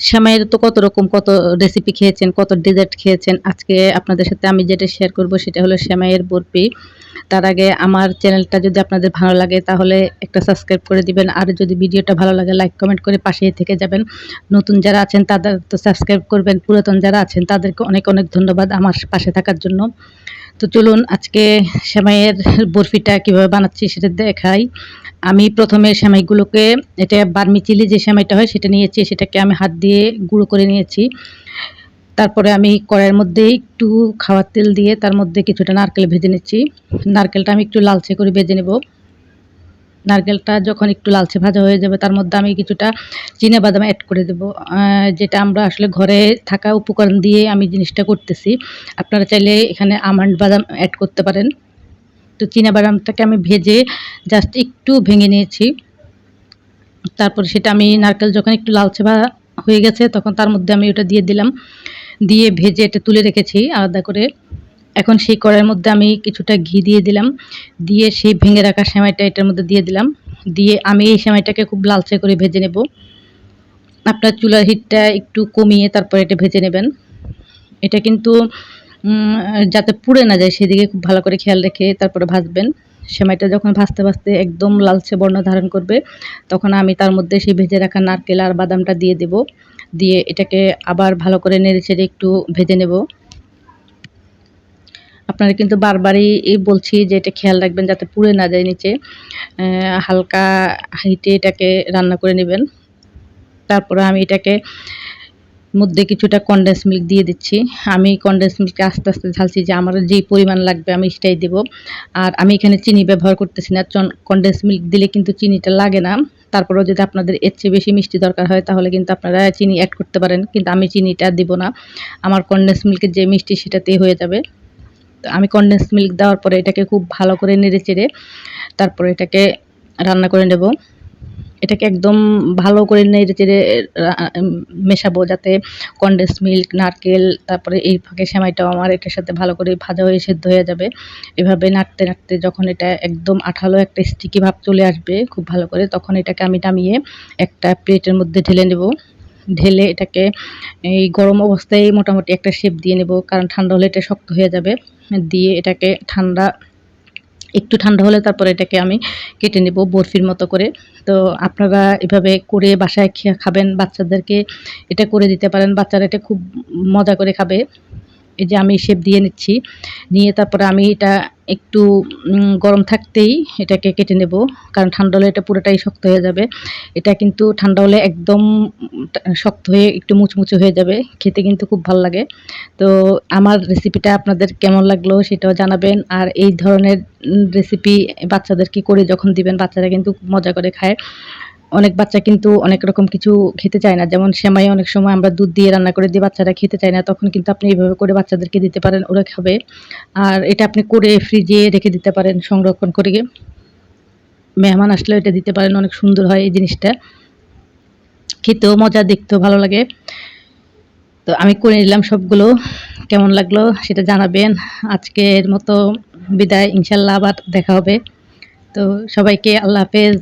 সেমাইয়ের তো কত রকম কত রেসিপি খেয়েছেন, কত ডেজার্ট খেয়েছেন। আজকে আপনাদের সাথে আমি যেটা শেয়ার করব সেটা হলো সেমাইয়ের বরফি। তার আগে আমার চ্যানেলটা যদি আপনাদের ভালো লাগে তাহলে একটা সাবস্ক্রাইব করে দিবেন। আর যদি ভিডিওটা ভালো লাগে লাইক কমেন্ট করে পাশেই থেকে যাবেন। নতুন যারা আছেন তাদের তো সাবস্ক্রাইব করবেন। পুরাতন যারা আছেন তাদেরকে অনেক, অনেক ধন্যবাদ আমার পাশে থাকার জন্য। তো চলুন আজকে সেমাইয়ের বরফিটা কিভাবে বানাচ্ছি সেটা দেখাই। আমি প্রথমে সেমাইগুলোকে এটা বার্মি চিলি যে সেমাইটা হয় সেটা নিয়েছি, সেটাকে আমি হাত দিয়ে গুঁড়ো করে নিয়েছি। তারপরে আমি কড়াইয়ের মধ্যে একটু খাওয়ার তেল দিয়ে তার মধ্যে কিছুটা নারকেল ভেজে নিচ্ছি। নারকেলটা আমি একটু লালচে করে ভেজে নেব। নারকেলটা যখন একটু লালচে ভাজা হয়ে যাবে তার মধ্যে আমি কিছুটা চিনাবাদাম অ্যাড করে দেব। যেটা আমরা আসলে ঘরে থাকা উপকরণ দিয়ে আমি জিনিসটা করতেছি। আপনারা চাইলে এখানে আমন্ড বাদাম অ্যাড করতে পারেন। তো চিনাবাদামটাকে আমি ভেজে জাস্ট একটু ভেঙে নিয়েছি। তারপরে সেটা আমি নারকেল যখন একটু লালচে হয়ে গেছে তখন তার মধ্যে আমি ওটা দিয়ে দিলাম। দিয়ে ভেজে এটা তুলে রেখেছি আলাদা করে। এখন সেই কড়াইয়ের মধ্যে আমি কিছুটা ঘি দিয়ে দিলাম। দিয়ে সেই ভেঙে রাখা সেমাইটা এটার মধ্যে দিয়ে দিলাম। দিয়ে আমি এই সেমাইটাকে খুব লালচে করে ভেজে নেব। আপনার চুলার হিটটা একটু কমিয়ে তারপরে এটা ভেজে নেবেন। এটা কিন্তু যাতে পুড়ে না যায় সেদিকে খুব ভালো করে খেয়াল রেখে তারপরে ভাজবেন। সেমাইটা যখন ভাজতে, ভাজতে একদম লালচে বর্ণ ধারণ করবে তখন আমি তার মধ্যে সেই ভেজে রাখা নারকেল আর বাদামটা দিয়ে দেব। দিয়ে এটাকে আবার ভালো করে নেড়েচেড়ে একটু ভেজে নেব। আপনারা কিন্তু বারবারই বলছি যে এটা খেয়াল রাখবেন যাতে পুড়ে না যায় নিচে। হালকা হিটে এটাকে রান্না করে নেবেন। তারপরে আমি এটাকে মধ্যে কিছুটা কনডেন্স মিল্ক দিয়ে দিচ্ছি। আমি কনডেন্স মিল্কটা আস্তে, আস্তে ঢালছি যে আমার যেই পরিমাণ লাগবে আমি সেটাই দেব। আর আমি এখানে চিনি ব্যবহার করতেছি না। কনডেন্স মিল্ক দিলে কিন্তু চিনিটা লাগে না। তারপরেও যদি আপনাদের এর চেয়ে বেশি মিষ্টি দরকার হয় তাহলে কিন্তু আপনারা চিনি অ্যাড করতে পারেন। কিন্তু আমি চিনিটা দিব না। আমার কনডেন্স মিল্কের যে মিষ্টি সেটাতেই হয়ে যাবে। তো আমি কনডেন্স মিল্ক দেওয়ার পরে এটাকে খুব ভালো করে নেড়েচেড়ে তারপরে এটাকে রান্না করে নেব। এটাকে একদম ভালো করে নেড়েচেড়ে মেশাবো যাতে কনডেন্স মিল্ক, নারকেল তারপরে এই ফাঁকে সেমাইটাও আমার এটার সাথে ভালো করে ভাজা হয়ে সেদ্ধ হয়ে যাবে। এভাবে নাড়তে, নাড়তে যখন এটা একদম আঠালো একটা স্টিকি ভাব চলে আসবে খুব ভালো করে তখন এটাকে আমি নামিয়ে একটা প্লেটের মধ্যে ঢেলে নেব। ঢেলে এটাকে এই গরম অবস্থায় মোটামুটি একটা শেপ দিয়ে নেব কারণ ঠান্ডা হলে এটা শক্ত হয়ে যাবে। দিয়ে এটাকে একটু ঠান্ডা হলে তারপরে এটাকে আমি কেটে নেব বরফির মতো করে। তো আপনারা এভাবে করে বাসায় খাবেন, বাচ্চাদেরকে এটা করে দিতে পারেন। বাচ্চারা এটা খুব মজা করে খাবে। এই যে আমি শেপ দিয়ে নিচ্ছি। নিয়ে তারপরে আমি এটা একটু গরম থাকতেই এটাকে কেটে নেব। কারণ ঠান্ডা হলে এটা পুরোটাই শক্ত হয়ে যাবে। এটা কিন্তু ঠান্ডা হলে একদম শক্ত হয়ে একটু মুচমুচে হয়ে যাবে। খেতে কিন্তু খুব ভাল লাগে। তো আমার রেসিপিটা আপনাদের কেমন লাগলো সেটাও জানাবেন। আর এই ধরনের রেসিপি বাচ্চাদেরকে করে যখন দিবেন বাচ্চারা কিন্তু খুব মজা করে খায়। অনেক বাচ্চা কিন্তু অনেক রকম কিছু খেতে চায় না। যেমন সেমাই অনেক সময় আমরা দুধ দিয়ে রান্না করে দিই, বাচ্চারা খেতে চায় না। তখন কিন্তু আপনি এভাবে করে বাচ্চাদেরকে দিতে পারেন, ওরা খাবে। আর এটা আপনি করে ফ্রিজে রেখে দিতে পারেন সংরক্ষণ করে। মেহমান আসলেও এটা দিতে পারেন, অনেক সুন্দর হয় এই জিনিসটা। খেতেও মজা, দেখতেও ভালো লাগে। তো আমি করে নিলাম সবগুলো। কেমন লাগলো সেটা জানাবেন। আজকের মতো বিদায়। ইনশাআল্লাহ আবার দেখা হবে। তো সবাইকে আল্লাহ হাফেজ।